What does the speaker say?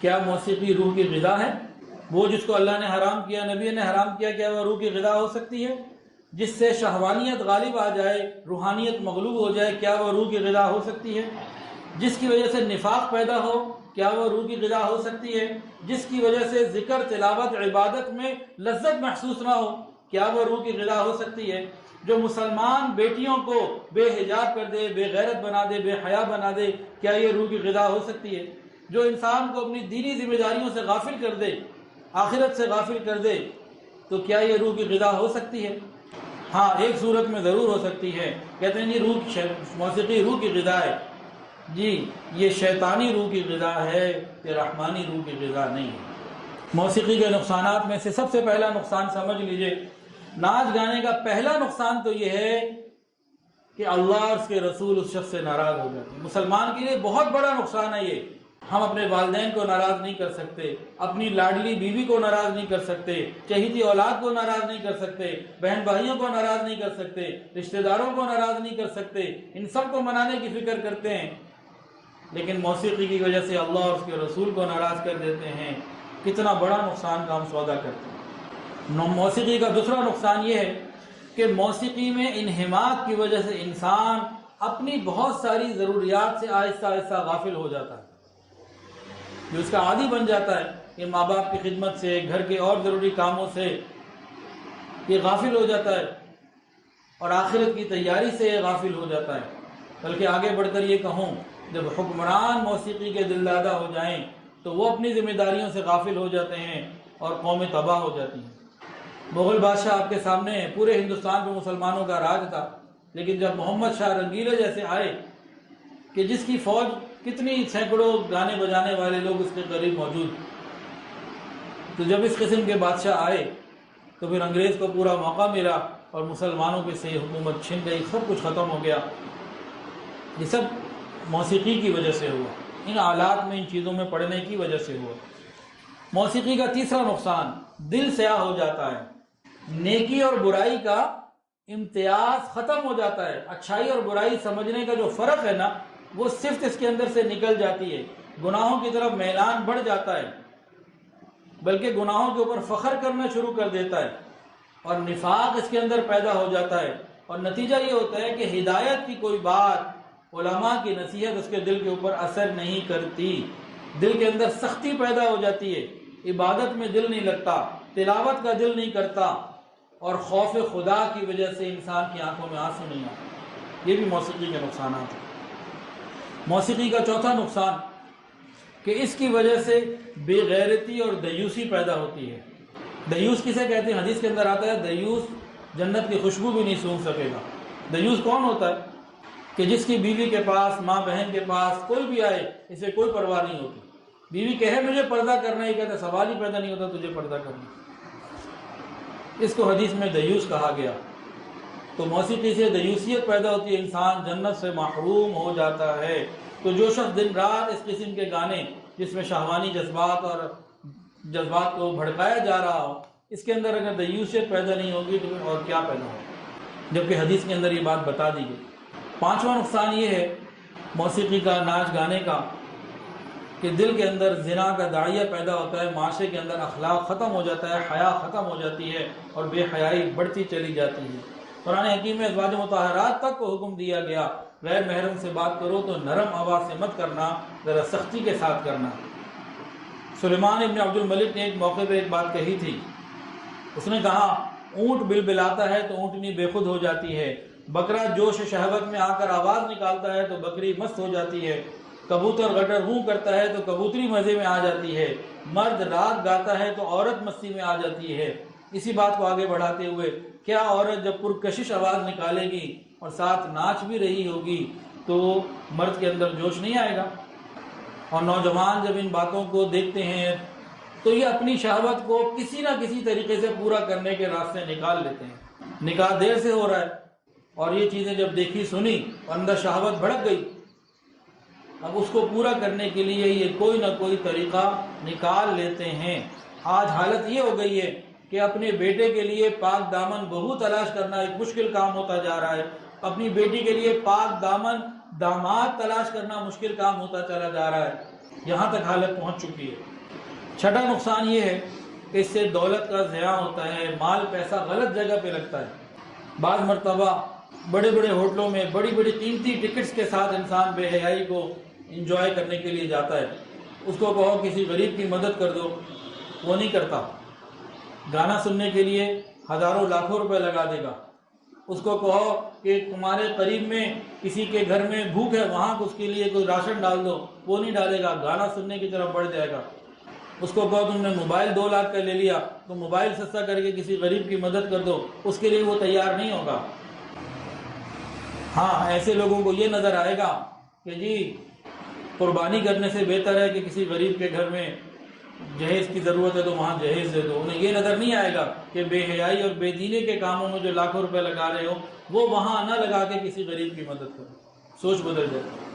کیا موسیقی روح کی غذا ہے؟ وہ جس کو اللہ نے حرام کیا، نبی نے حرام کیا، کیا وہ روح کی غذا ہو سکتی ہے؟ جس سے شہوانیت غالب آ جائے، روحانیت مغلوب ہو جائے، کیا وہ روح کی غذا ہو سکتی ہے؟ جس کی وجہ سے نفاق پیدا ہو، کیا وہ روح کی غذا ہو سکتی ہے؟ جس کی وجہ سے ذکر، تلاوت، عبادت میں لذت محسوس نہ ہو، کیا وہ روح کی غذا ہو سکتی ہے؟ جو مسلمان بیٹیوں کو بے حجاب کر دے، بے غیرت بنا دے، بے حیا بنا دے، کیا یہ روح کی غذا ہو سکتی ہے؟ جو انسان کو اپنی دینی ذمہ داریوں سے غافل کر دے، آخرت سے غافل کر دے، تو کیا یہ روح کی غذا ہو سکتی ہے؟ ہاں، ایک صورت میں ضرور ہو سکتی ہے۔ کہتے ہیں جی موسیقی روح کی غذا ہے۔ جی، یہ شیطانی روح کی غذا ہے، یہ رحمانی روح کی غذا نہیں ہے۔ موسیقی کے نقصانات میں سے سب سے پہلا نقصان سمجھ لیجئے، ناچ گانے کا پہلا نقصان تو یہ ہے کہ اللہ اور اس کے رسول اس شخص سے ناراض ہو جاتے ہیں۔ مسلمان کے لیے بہت بڑا نقصان ہے یہ۔ ہم اپنے والدین کو ناراض نہیں کر سکتے، اپنی لاڈلی بیوی کو ناراض نہیں کر سکتے، چہیتی اولاد کو ناراض نہیں کر سکتے، بہن بھائیوں کو ناراض نہیں کر سکتے، رشتہ داروں کو ناراض نہیں کر سکتے، ان سب کو منانے کی فکر کرتے ہیں، لیکن موسیقی کی وجہ سے اللہ اور اس کے رسول کو ناراض کر دیتے ہیں۔ کتنا بڑا نقصان کا ہم سودا کرتے ہیں۔ موسیقی کا دوسرا نقصان یہ ہے کہ موسیقی میں انہماک کی وجہ سے انسان اپنی بہت ساری ضروریات سے آہستہ آہستہ غافل ہو جاتا ہے، جو اس کا عادی بن جاتا ہے کہ ماں باپ کی خدمت سے، گھر کے اور ضروری کاموں سے یہ غافل ہو جاتا ہے، اور آخرت کی تیاری سے یہ غافل ہو جاتا ہے۔ بلکہ آگے بڑھ کر یہ کہوں، جب حکمران موسیقی کے دل دادہ ہو جائیں تو وہ اپنی ذمہ داریوں سے غافل ہو جاتے ہیں اور قومیں تباہ ہو جاتی ہیں۔ مغل بادشاہ آپ کے سامنے ہیں، پورے ہندوستان پہ مسلمانوں کا راج تھا، لیکن جب محمد شاہ رنگیلے جیسے آئے کہ جس کی فوج کتنی سینکڑوں گانے بجانے والے لوگ اس کے قریب موجود، تو جب اس قسم کے بادشاہ آئے تو پھر انگریز کو پورا موقع ملا اور مسلمانوں پہ سے حکومت چھن گئی، سب کچھ ختم ہو گیا۔ یہ سب موسیقی کی وجہ سے ہوا، ان آلات میں، ان چیزوں میں پڑھنے کی وجہ سے ہوا۔ موسیقی کا تیسرا نقصان، دل سیاہ ہو جاتا ہے، نیکی اور برائی کا امتیاز ختم ہو جاتا ہے۔ اچھائی اور برائی سمجھنے کا جو فرق ہے نا، وہ صرف اس کے اندر سے نکل جاتی ہے۔ گناہوں کی طرف میلان بڑھ جاتا ہے، بلکہ گناہوں کے اوپر فخر کرنا شروع کر دیتا ہے، اور نفاق اس کے اندر پیدا ہو جاتا ہے، اور نتیجہ یہ ہوتا ہے کہ ہدایت کی کوئی بات، علماء کی نصیحت اس کے دل کے اوپر اثر نہیں کرتی، دل کے اندر سختی پیدا ہو جاتی ہے، عبادت میں دل نہیں لگتا، تلاوت کا دل نہیں کرتا، اور خوف خدا کی وجہ سے انسان کی آنکھوں میں آنسو نہیں آتا۔ یہ بھی موسیقی کے نقصانات ہیں۔ موسیقی کا چوتھا نقصان کہ اس کی وجہ سے بے غیرتی اور دیوسی پیدا ہوتی ہے۔ دیوس کسے کہتے ہیں؟ حدیث کے اندر آتا ہے دیوس جنت کی خوشبو بھی نہیں سونگھ سکے گا۔ دیوس کون ہوتا ہے؟ کہ جس کی بیوی کے پاس، ماں بہن کے پاس کوئی بھی آئے، اسے کوئی پرواہ نہیں ہوتی۔ بیوی کہے مجھے پردہ کرنا ہے، یہ کہتا سوال ہی پیدا نہیں ہوتا تجھے پردہ کرنا۔ اس کو حدیث میں دیوس کہا گیا۔ تو موسیقی سے دیوسیت پیدا ہوتی ہے، انسان جنت سے محروم ہو جاتا ہے۔ تو جو شخص دن رات اس قسم کے گانے جس میں شہوانی جذبات کو بھڑکایا جا رہا ہو، اس کے اندر اگر دیوسیت پیدا نہیں ہوگی تو اور کیا پیدا ہوگا، جبکہ حدیث کے اندر یہ بات بتا دی گئی۔ پانچواں نقصان یہ ہے موسیقی کا، ناچ گانے کا، کہ دل کے اندر زنا کا داعیہ پیدا ہوتا ہے، معاشرے کے اندر اخلاق ختم ہو جاتا ہے، حیا ختم ہو جاتی ہے، اور بے حیائی بڑھتی چلی جاتی ہے۔ قرآن حکیم میں ازواج مطہرات تک کو حکم دیا گیا، غیر محرم سے بات کرو تو نرم آواز سے مت کرنا، ذرا سختی کے ساتھ کرنا۔ سلیمان ابن عبد الملک نے ایک موقع پہ ایک بات کہی تھی، اس نے کہا اونٹ بلبلاتا ہے تو اونٹنی بے خود ہو جاتی ہے، بکرا جوش شہوت میں آ کر آواز نکالتا ہے تو بکری مست ہو جاتی ہے، کبوتر غٹر ہوں کرتا ہے تو کبوتری مزے میں آ جاتی ہے، مرد رات گاتا ہے تو عورت مستی میں آ جاتی ہے۔ اسی بات کو آگے بڑھاتے ہوئے، کیا عورت جب پرکشش آواز نکالے گی اور ساتھ ناچ بھی رہی ہوگی تو مرد کے اندر جوش نہیں آئے گا؟ اور نوجوان جب ان باتوں کو دیکھتے ہیں تو یہ اپنی شہوت کو کسی نہ کسی طریقے سے پورا کرنے کے راستے نکال لیتے ہیں۔ نکاح دیر سے ہو رہا ہے، اور یہ چیزیں جب دیکھی سنی اور اندر شہوت بھڑک گئی، اب اس کو پورا کرنے کے لیے یہ کوئی نہ کوئی طریقہ نکال لیتے ہیں۔ آج حالت یہ ہو گئی ہے کہ اپنے بیٹے کے لیے پاک دامن بہو تلاش کرنا ایک مشکل کام ہوتا جا رہا ہے، اپنی بیٹی کے لیے پاک دامن داماد تلاش کرنا مشکل کام ہوتا چلا جا رہا ہے، یہاں تک حالت پہنچ چکی ہے۔ چھٹا نقصان یہ ہے کہ اس سے دولت کا ضیاع ہوتا ہے، مال پیسہ غلط جگہ پہ لگتا ہے۔ بعض مرتبہ بڑے بڑے ہوٹلوں میں بڑی بڑی قیمتی ٹکٹس کے ساتھ انسان بے حیائی کو انجوائے کرنے کے لیے جاتا ہے، اس کو کہو کسی غریب کی مدد کر دو، وہ نہیں کرتا۔ گانا سننے کے لیے ہزاروں لاکھوں روپے لگا دے گا، اس کو کہو کہ تمہارے قریب میں کسی کے گھر میں بھوک ہے، وہاں اس کے لیے کوئی راشن ڈال دو، وہ نہیں ڈالے گا، گانا سننے کی طرف بڑھ جائے گا۔ اس کو کہو تم نے موبائل 2 لاکھ کا لے لیا تو موبائل سستا کر کے کسی غریب کی مدد کر دو، اس کے لیے وہ تیار نہیں ہوگا۔ ہاں، ایسے لوگوں کو یہ نظر آئے گا کہ جی قربانی کرنے سے بہتر ہے کہ کسی غریب کے گھر میں جہیز کی ضرورت ہے تو وہاں جہیز دے دو۔ انہیں یہ نظر نہیں آئے گا کہ بے حیائی اور بے دینی کے کاموں میں جو لاکھوں روپے لگا رہے ہو وہ وہاں نہ لگا کے کسی غریب کی مدد کرو۔ سوچ بدل جائے۔